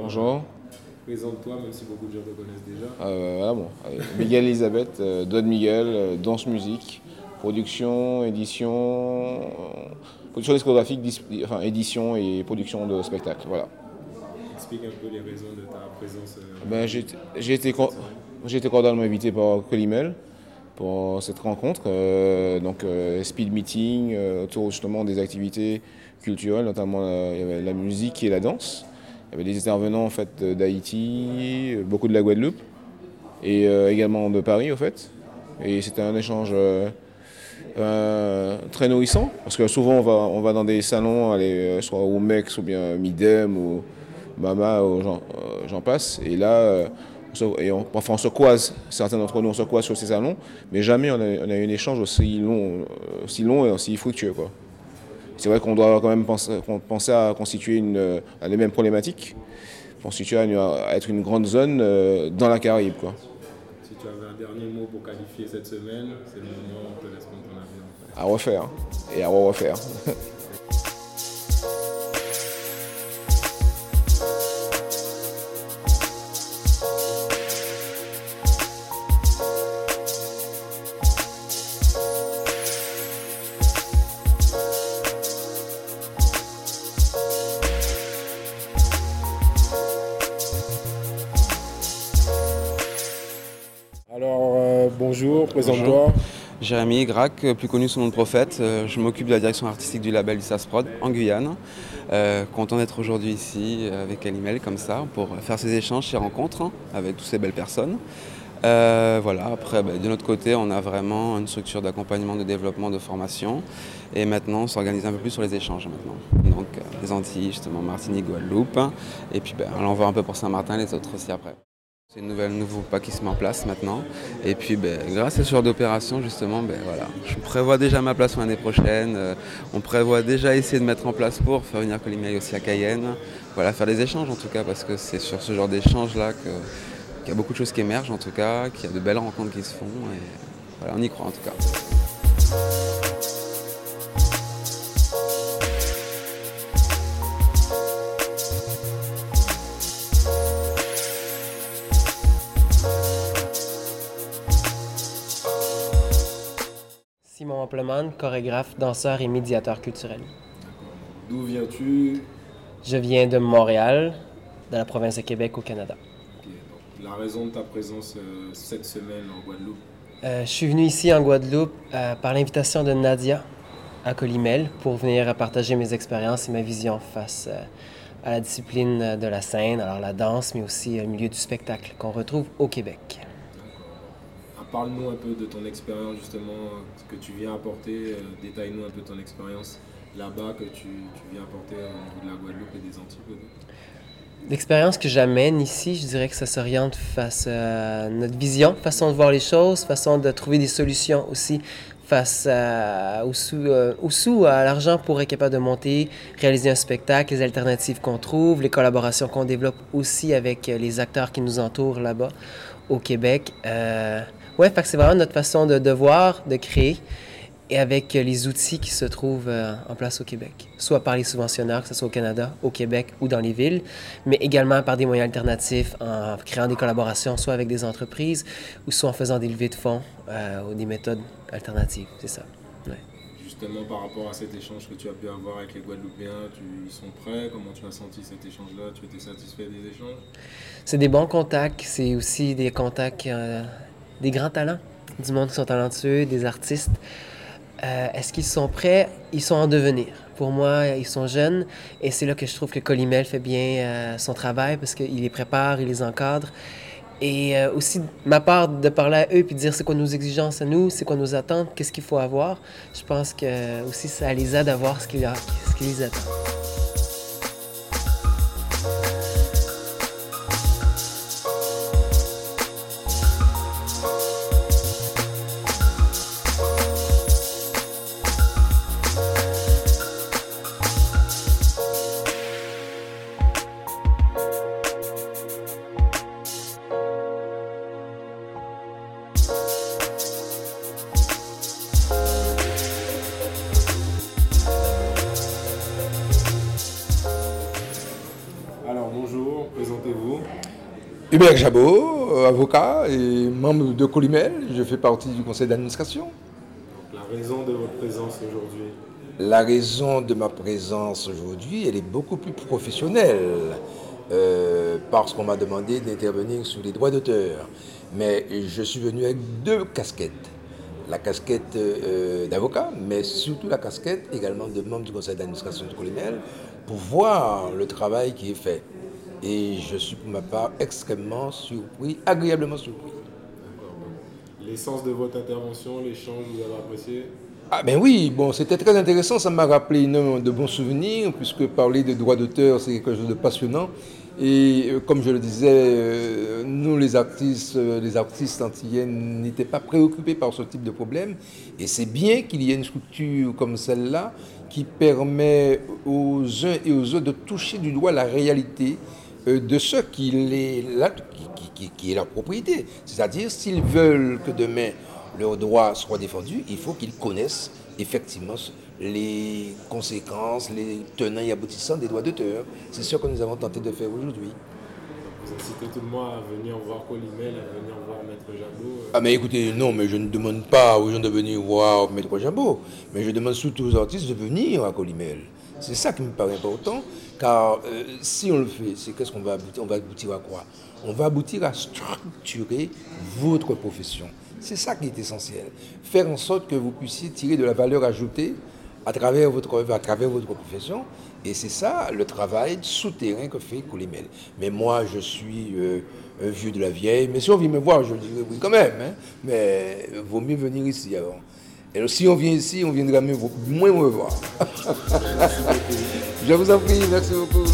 Bonjour. Présente-toi, même si beaucoup de gens te connaissent déjà. Voilà, bon. Allez. Miguel Elisabeth, Don Miguel, danse musique, production, production discographique, édition et production de spectacles. Voilà. Explique un peu les raisons de ta présence Ben, cette semaine. j'ai été cordialement invité par Colimel pour cette rencontre. Speed meeting autour justement des activités culturelles, notamment il y avait la musique et la danse. Il y avait des intervenants en fait d'Haïti, beaucoup de la Guadeloupe et également de Paris au fait. Et c'était un échange très nourrissant parce que souvent on va dans des salons, soit au MEX ou bien Midem ou Mama ou j'en passe. Et là, on se croise, certains d'entre nous on se croise sur ces salons, mais jamais on a eu un échange aussi long et aussi fructueux, quoi. C'est vrai qu'on doit quand même penser à constituer à les mêmes problématiques, constituer à être une grande zone dans la Caraïbe, quoi. Si tu avais un dernier mot pour qualifier cette semaine, c'est le moment où on te laisse prendre ton avion. À refaire et à refaire. Alors, bonjour, présente-toi. Jérémy Grac, plus connu sous le nom de Prophète. Je m'occupe de la direction artistique du label Issas Prod en Guyane. Content d'être aujourd'hui ici avec Alimel comme ça pour faire ces échanges, ces rencontres avec toutes ces belles personnes. Après, de notre côté, on a vraiment une structure d'accompagnement, de développement, de formation. Et maintenant, on s'organise un peu plus sur les échanges maintenant. Donc, les Antilles, justement, Martinique, Guadeloupe. Et puis, on en voit un peu pour Saint-Martin, les autres aussi après. C'est un nouveau pas qui se met en place maintenant. Et puis grâce à ce genre d'opération, justement, je prévois déjà ma place pour l'année prochaine. On prévoit déjà essayer de mettre en place pour faire venir Colimel aussi à Cayenne. Voilà, faire des échanges en tout cas, parce que c'est sur ce genre d'échanges-là qu'il y a beaucoup de choses qui émergent en tout cas, qu'il y a de belles rencontres qui se font. Et voilà, on y croit en tout cas. Simon Ampleman, chorégraphe, danseur et médiateur culturel. D'où viens-tu? Je viens de Montréal, dans la province de Québec, au Canada. Okay, donc, la raison de ta présence cette semaine en Guadeloupe? Je suis venu ici en Guadeloupe par l'invitation de Nadia à Colimel pour venir partager mes expériences et ma vision face à la discipline de la scène, alors la danse, mais aussi le milieu du spectacle qu'on retrouve au Québec. Parle-nous un peu de ton expérience justement, ce que tu viens apporter, détaille-nous un peu ton expérience là-bas que tu viens apporter au niveau de la Guadeloupe et des Antilles. L'expérience que j'amène ici, je dirais que ça s'oriente face à notre vision, façon de voir les choses, façon de trouver des solutions aussi face à l'argent pour être capable de monter, réaliser un spectacle, les alternatives qu'on trouve, les collaborations qu'on développe aussi avec les acteurs qui nous entourent là-bas au Québec. Fait que c'est vraiment notre façon de voir, de créer, et avec les outils qui se trouvent en place au Québec, soit par les subventionneurs, que ce soit au Canada, au Québec ou dans les villes, mais également par des moyens alternatifs en créant des collaborations, soit avec des entreprises ou soit en faisant des levées de fonds ou des méthodes alternatives, c'est ça. Ouais. Justement, par rapport à cet échange que tu as pu avoir avec les Guadeloupéens, ils sont prêts? Comment tu as senti cet échange-là? Tu étais satisfait des échanges? C'est des bons contacts, c'est aussi des contacts, des grands talents, du monde qui sont talentueux, des artistes. Est-ce qu'ils sont prêts? Ils sont en devenir. Pour moi, ils sont jeunes et c'est là que je trouve que Colimel fait bien son travail parce qu'il les prépare, il les encadre. Et aussi, ma part de parler à eux puis de dire c'est quoi nos exigences à nous, c'est quoi nos attentes, qu'est-ce qu'il faut avoir. Je pense que aussi ça les aide à voir ce qui les attend. Hubert Jabot, avocat et membre de Colimel. Je fais partie du conseil d'administration. La raison de votre présence aujourd'hui? La raison de ma présence aujourd'hui, elle est beaucoup plus professionnelle. Parce qu'on m'a demandé d'intervenir sur les droits d'auteur. Mais je suis venu avec deux casquettes. La casquette d'avocat, mais surtout la casquette également de membre du conseil d'administration de Colimel pour voir le travail qui est fait. Et je suis pour ma part extrêmement surpris, agréablement surpris. L'essence de votre intervention, l'échange, vous avez apprécié? Ah ben oui, bon, c'était très intéressant, ça m'a rappelé énormément de bons souvenirs, puisque parler de droits d'auteur, c'est quelque chose de passionnant. Et comme je le disais, nous les artistes antillais n'étaient pas préoccupés par ce type de problème. Et c'est bien qu'il y ait une structure comme celle-là qui permet aux uns et aux autres de toucher du doigt la réalité de ce qui est leur propriété. C'est-à-dire, s'ils veulent que demain leurs droits soient défendus, il faut qu'ils connaissent effectivement les conséquences, les tenants et aboutissants des droits d'auteur. C'est ce que nous avons tenté de faire aujourd'hui. Vous incitez tout le monde à venir voir Colimel, à venir voir Maître Jabot. Ah mais écoutez, non, mais je ne demande pas aux gens de venir voir Maître Jabot, mais je demande surtout aux artistes de venir à Colimel. C'est ça qui me paraît important, car si on le fait, c'est qu'est-ce qu'on va aboutir? On va aboutir à quoi? On va aboutir à structurer votre profession. C'est ça qui est essentiel. Faire en sorte que vous puissiez tirer de la valeur ajoutée à travers votre œuvre, à travers votre profession. Et c'est ça le travail souterrain que fait Colimel. Mais moi, je suis un vieux de la vieille. Mais si on vient me voir, je dirais oui quand même. Hein, mais vaut mieux venir ici avant. Et si on vient ici, on viendra moins me voir. Je vous en prie, merci beaucoup.